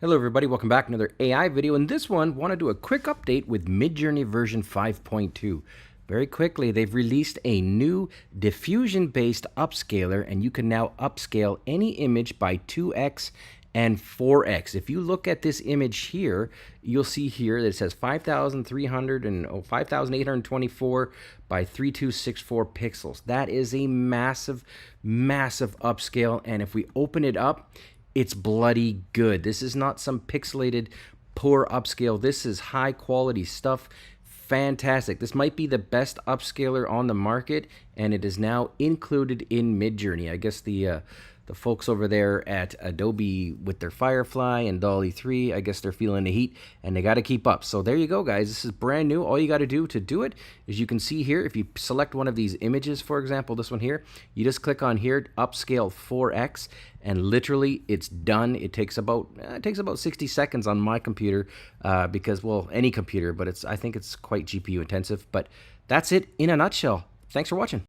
Hello everybody, welcome back to another AI video. In this one, want to do a quick update with Midjourney version 5.2. Very quickly, they've released a new diffusion-based upscaler, and you can now upscale any image by 2x and 4x. If you look at this image here, you'll see here that it says 5,824 by 3264 pixels. That is a massive, massive upscale, and if we open it up, it's bloody good. This is not some pixelated poor upscale. This is high quality stuff. Fantastic. This might be the best upscaler on the market, and it is now included in Midjourney. I guess the folks over there at Adobe with their Firefly and DALL-E 3, I guess they're feeling the heat and they got to keep up. So there you go, guys. This is brand new. All you got to do it is you can see here, if you select one of these images, for example, this one here, you just click on here, upscale 4x, and literally it's done. It takes about 60 seconds on my computer because, well, any computer, but I think it's quite GPU intensive. But that's it in a nutshell. Thanks for watching.